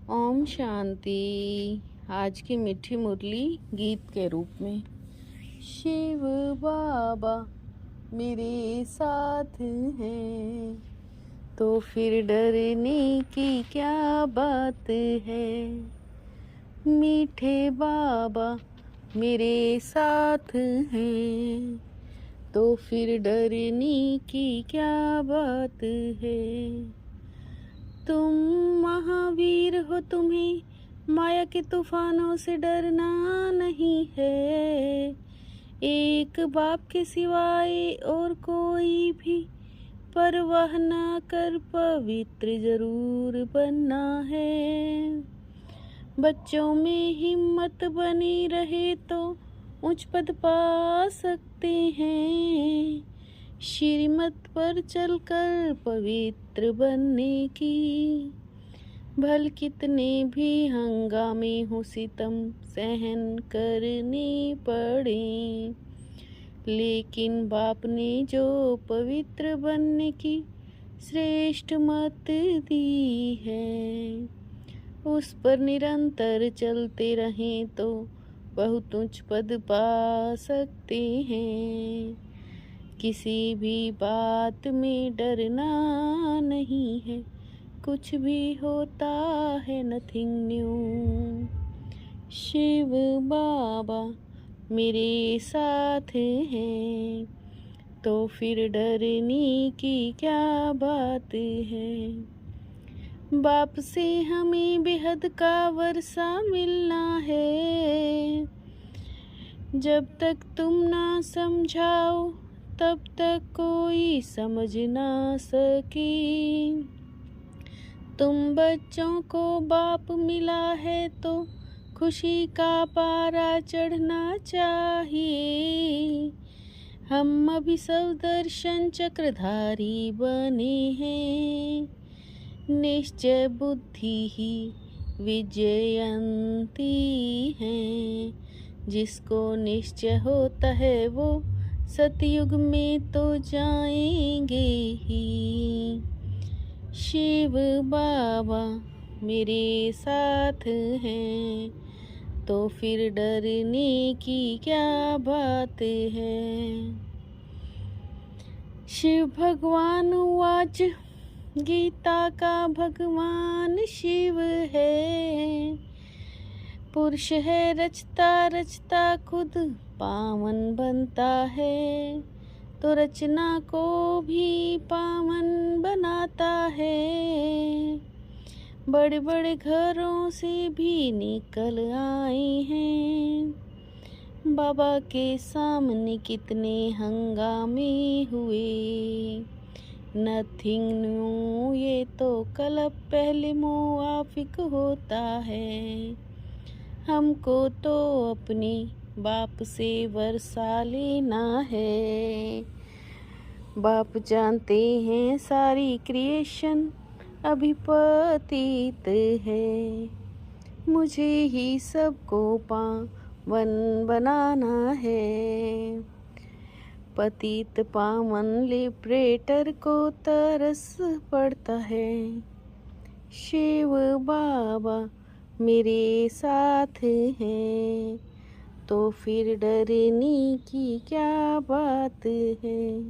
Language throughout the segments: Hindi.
ओम शांति। आज की मीठी मुरली गीत के रूप में। शिव बाबा मेरे साथ हैं तो फिर डरने की क्या बात है। मीठे बाबा मेरे साथ हैं तो फिर डरने की क्या बात है। तुम महावीर हो, तुम्हें माया के तूफानों से डरना नहीं है। एक बाप के सिवाय और कोई भी परवाह ना कर पवित्र जरूर बनना है। बच्चों में हिम्मत बनी रहे तो उच्च पद पा सकते हैं। श्रीमत पर चलकर पवित्र बनने की भल कितने भी हंगामे हो सितम सहन करने पड़े, लेकिन बाप ने जो पवित्र बनने की श्रेष्ठ मत दी है, उस पर निरंतर चलते रहें तो बहुत उच्च पद पा सकते हैं। किसी भी बात में डरना नहीं है, कुछ भी होता है नथिंग न्यू। शिव बाबा मेरे साथ हैं तो फिर डरने की क्या बात है। बाप से हमें बेहद का वर्षा मिलना है। जब तक तुम ना समझाओ तब तक कोई समझ ना सके। तुम बच्चों को बाप मिला है तो खुशी का पारा चढ़ना चाहिए। हम अभी सब दर्शन चक्रधारी बने हैं। निश्चय बुद्धि ही विजयंती है। जिसको निश्चय होता है वो सतयुग में तो जाएंगे ही। शिव बाबा मेरे साथ हैं तो फिर डरने की क्या बात है। शिव भगवान वाच गीता का भगवान शिव है। पुरुष है रचता रचता खुद पावन बनता है, तो रचना को भी पावन बनाता है। बड़े बड़े घरों से भी निकल आए हैं। बाबा के सामने कितने हंगामे हुए। नथिंग न्यू, ये तो कलब पहले मुआफिक होता है। हमको तो अपने बाप से वर्षा लेना है। बाप जानते हैं सारी क्रिएशन अभी पतित है। मुझे ही सबको पावन बनाना है। पतित पावन लिबरेटर को तरस पड़ता है। शिव बाबा मेरे साथ हैं तो फिर डरने की क्या बात है।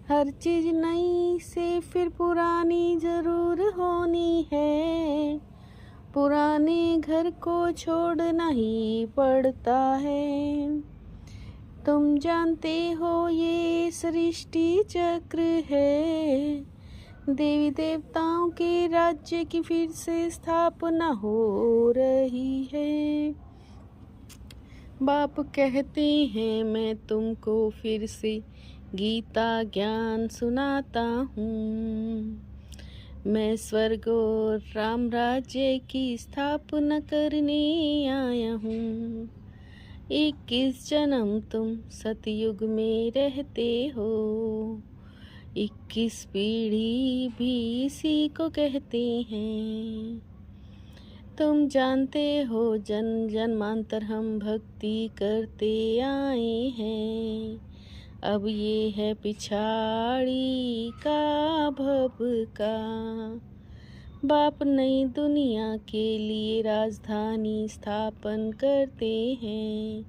हर चीज नई से फिर पुरानी जरूर होनी है। पुराने घर को छोड़ना ही पड़ता है। तुम जानते हो ये सृष्टि चक्र है। देवी देवताओं के राज्य की फिर से स्थापना हो रही है। बाप कहते हैं मैं तुमको फिर से गीता ज्ञान सुनाता हूँ। मैं स्वर्ग और राम राज्य की स्थापना करने आया हूँ। 21 जन्म तुम सतयुग में रहते हो। 21 पीढ़ी भी इसी को कहते हैं। तुम जानते हो जन जन्मांतर हम भक्ति करते आए हैं। अब ये है पिछाड़ी का भव का। बाप नई दुनिया के लिए राजधानी स्थापन करते हैं,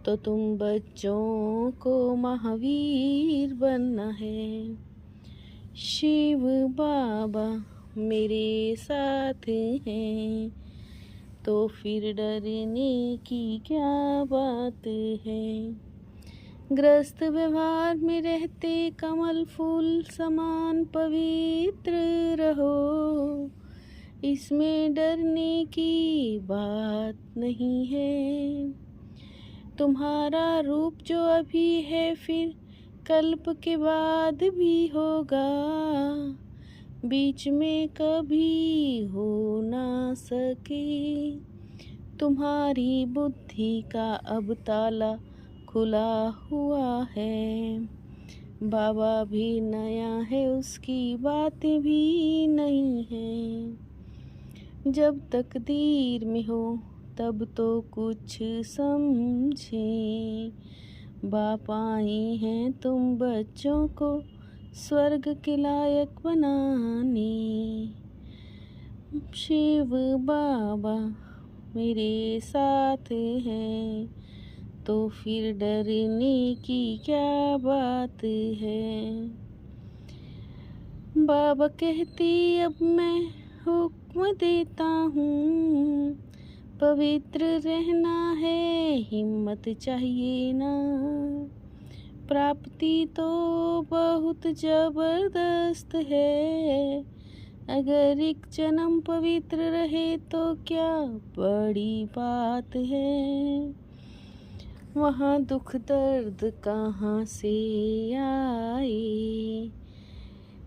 तो तुम बच्चों को महावीर बनना है। शिव बाबा मेरे साथ हैं, तो फिर डरने की क्या बात है। ग्रस्त व्यवहार में रहते कमल फूल समान पवित्र रहो, इसमें डरने की बात नहीं है। तुम्हारा रूप जो अभी है फिर कल्प के बाद भी होगा, बीच में कभी हो ना सके। तुम्हारी बुद्धि का अब ताला खुला हुआ है, बाबा भी नया है उसकी बातें भी नहीं हैं। जब तकदीर में हो तब तो कुछ समझें, बाप आए हैं तुम बच्चों को स्वर्ग के लायक बनाने। शिव बाबा मेरे साथ हैं, तो फिर डरने की क्या बात है। बाबा कहती अब मैं हुक्म देता हूँ, पवित्र रहना है हिम्मत चाहिए ना। प्राप्ति तो बहुत जबरदस्त है, अगर एक जन्म पवित्र रहे तो क्या बड़ी बात है। वहाँ दुख दर्द कहाँ से आए,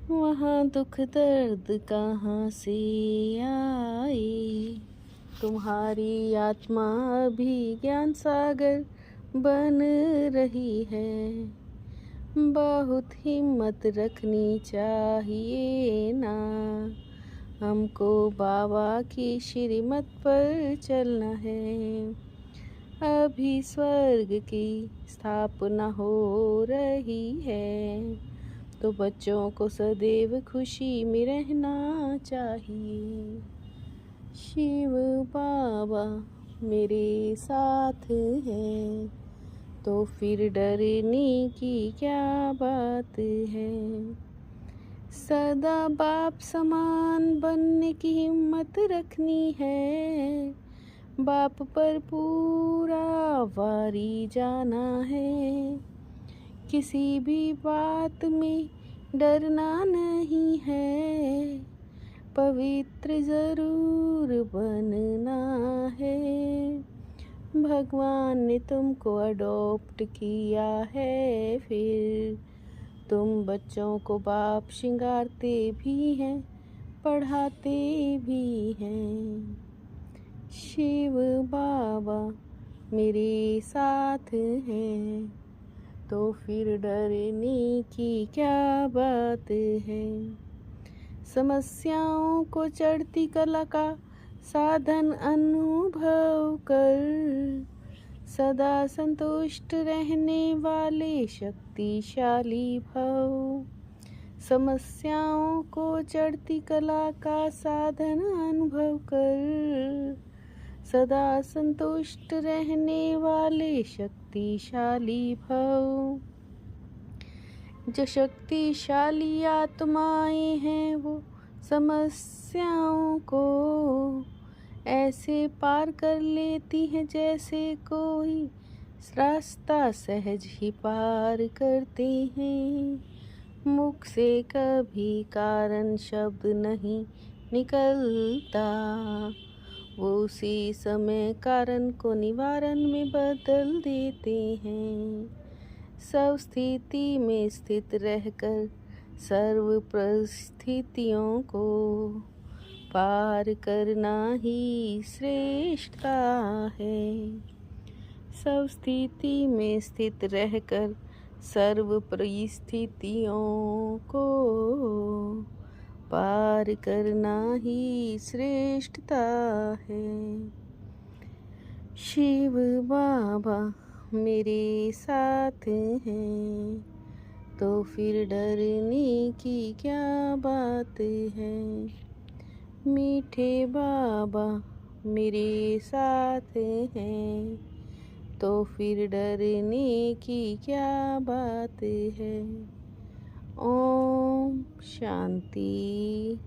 वहाँ दुख दर्द कहाँ से आए। तुम्हारी आत्मा भी ज्ञान सागर बन रही है, बहुत हिम्मत रखनी चाहिए ना। हमको बाबा की श्रीमत पर चलना है, अभी स्वर्ग की स्थापना हो रही है, तो बच्चों को सदैव खुशी में रहना चाहिए। शिव बाबा मेरे साथ हैं, तो फिर डरने की क्या बात है। सदा बाप समान बनने की हिम्मत रखनी है, बाप पर पूरा वारी जाना है। किसी भी बात में डरना नहीं है, पवित्र जरूर बनना है। भगवान ने तुमको अडॉप्ट किया है, फिर तुम बच्चों को बाप श्रृंगारते भी हैं, पढ़ाते भी हैं। शिव बाबा मेरे साथ हैं, तो फिर डरने की क्या बात है। समस्याओं को चढ़ती कला का साधन अनुभव कर, सदा संतुष्ट रहने वाले शक्तिशाली भव। समस्याओं को चढ़ती कला का साधन अनुभव कर, सदा संतुष्ट रहने वाले शक्तिशाली भव। जो शक्तिशाली आत्माएं हैं वो समस्याओं को ऐसे पार कर लेती हैं जैसे कोई रास्ता सहज ही पार करते हैं। मुख से कभी कारण शब्द नहीं निकलता, वो उसी समय कारण को निवारण में बदल देते हैं। सब स्थिति में स्थित रहकर सर्व परिस्थितियों को पार करना ही श्रेष्ठता है। सब स्थिति में स्थित रहकर सर्व परिस्थितियों को पार करना ही श्रेष्ठता है। शिव बाबा मेरे साथ हैं, तो फिर डरने की क्या बात है। मीठे बाबा मेरे साथ हैं, तो फिर डरने की क्या बात है। ओम शांति।